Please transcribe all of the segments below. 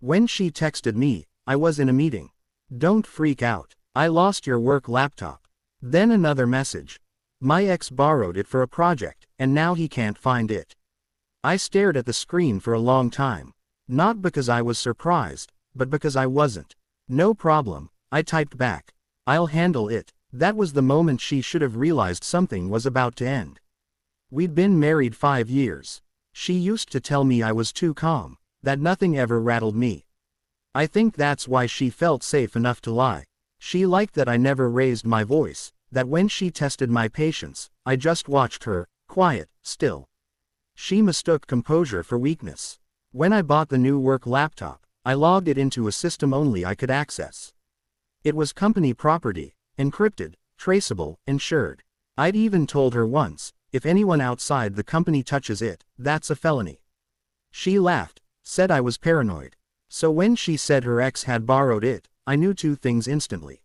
When she texted me, I was in a meeting. Don't freak out. I lost your work laptop. Then another message. My ex borrowed it for a project, and now he can't find it. I stared at the screen for a long time. Not because I was surprised, but because I wasn't. No problem, I typed back. I'll handle it. That was the moment she should have realized something was about to end. We'd been married 5 years. She used to tell me I was too calm, that nothing ever rattled me. I think that's why she felt safe enough to lie. She liked that I never raised my voice, that when she tested my patience, I just watched her, quiet, still. She mistook composure for weakness. When I bought the new work laptop, I logged it into a system only I could access. It was company property, encrypted, traceable, insured. I'd even told her once, if anyone outside the company touches it, that's a felony. She laughed, said I was paranoid. So when she said her ex had borrowed it, I knew 2 things instantly.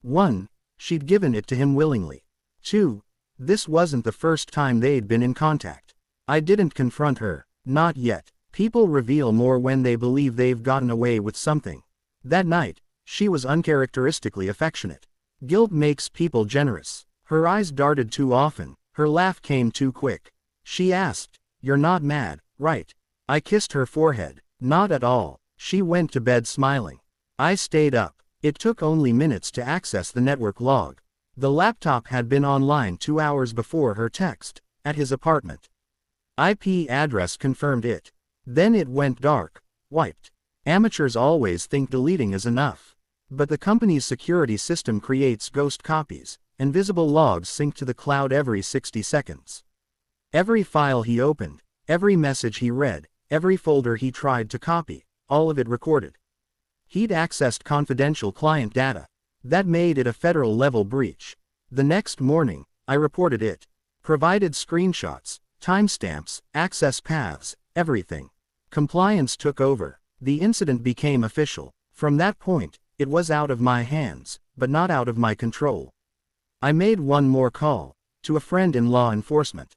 1. She'd given it to him willingly. 2. This wasn't the first time they'd been in contact. I didn't confront her, not yet. People reveal more when they believe they've gotten away with something. That night, she was uncharacteristically affectionate. Guilt makes people generous. Her eyes darted too often, her laugh came too quick. She asked, "You're not mad, right?" I kissed her forehead. Not at all. She went to bed smiling. I stayed up. It took only minutes to access the network log. The laptop had been online 2 hours before her text, at his apartment. IP address confirmed it. Then it went dark, wiped. Amateurs always think deleting is enough. But the company's security system creates ghost copies. Invisible logs sync to the cloud every 60 seconds. Every file he opened, every message he read, every folder he tried to copy, all of it recorded. He'd accessed confidential client data. That made it a federal-level breach. The next morning, I reported it. Provided screenshots, timestamps, access paths, everything. Compliance took over. The incident became official. From that point, it was out of my hands, but not out of my control. I made one more call, to a friend in law enforcement.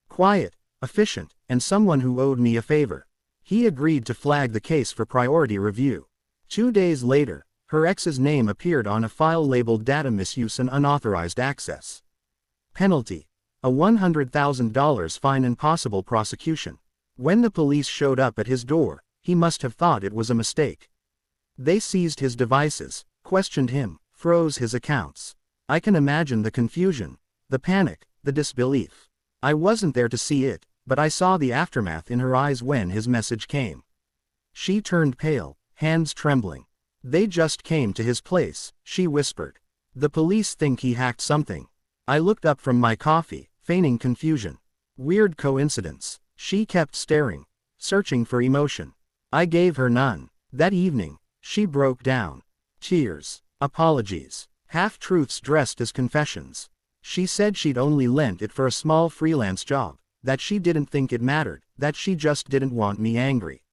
Quiet, efficient, and someone who owed me a favor. He agreed to flag the case for priority review. 2 days later, her ex's name appeared on a file labeled data misuse and unauthorized access. Penalty: a $100,000 fine and possible prosecution. When the police showed up at his door, he must have thought it was a mistake. They seized his devices, questioned him, froze his accounts. I can imagine the confusion, the panic, the disbelief. I wasn't there to see it, but I saw the aftermath in her eyes when his message came. She turned pale, hands trembling. "They just came to his place," she whispered. "The police think he hacked something." I looked up from my coffee, feigning confusion. Weird coincidence. She kept staring, searching for emotion. I gave her none. That evening, she broke down. Tears, apologies, half-truths dressed as confessions. She said she'd only lent it for a small freelance job, that she didn't think it mattered, that she just didn't want me angry.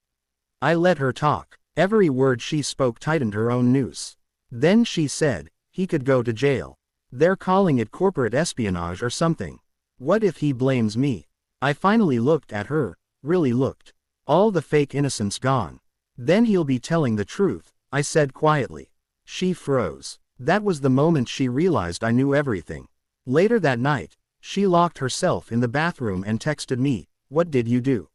I let her talk. Every word she spoke tightened her own noose. Then she said, he could go to jail. They're calling it corporate espionage or something. What if he blames me? I finally looked at her, really looked. All the fake innocence gone. Then he'll be telling the truth, I said quietly. She froze. That was the moment she realized I knew everything. Later that night, she locked herself in the bathroom and texted me, "What did you do?"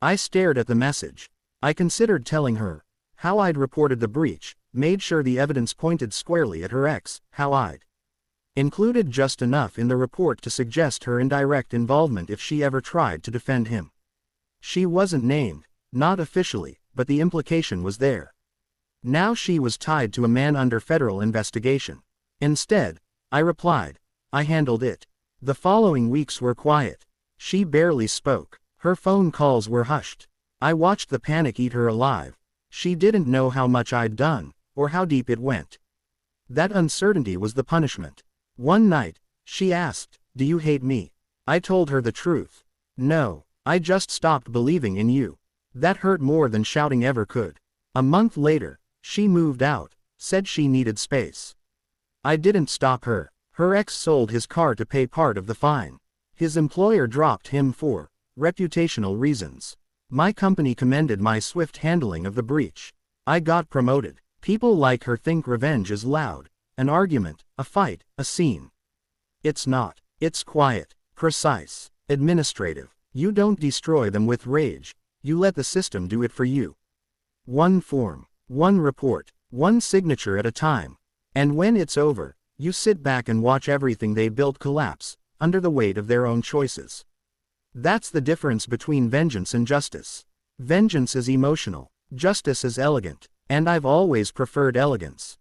I stared at the message. I considered telling her how I'd reported the breach, made sure the evidence pointed squarely at her ex, how I'd included just enough in the report to suggest her indirect involvement if she ever tried to defend him. She wasn't named, not officially, but the implication was there. Now she was tied to a man under federal investigation. Instead, I replied, "I handled it." The following weeks were quiet. She barely spoke. Her phone calls were hushed. I watched the panic eat her alive. She didn't know how much I'd done, or how deep it went. That uncertainty was the punishment. One night, she asked, "Do you hate me?" I told her the truth. "No, I just stopped believing in you." That hurt more than shouting ever could. A month later, she moved out, said she needed space. I didn't stop her. Her ex sold his car to pay part of the fine. His employer dropped him for reputational reasons. My company commended my swift handling of the breach. I got promoted. People like her think revenge is loud. An argument, a fight, a scene. It's not. It's quiet, precise, administrative. You don't destroy them with rage. You let the system do it for you. One form, one report, one signature at a time. And when it's over, you sit back and watch everything they built collapse, under the weight of their own choices. That's the difference between vengeance and justice. Vengeance is emotional, justice is elegant, and I've always preferred elegance.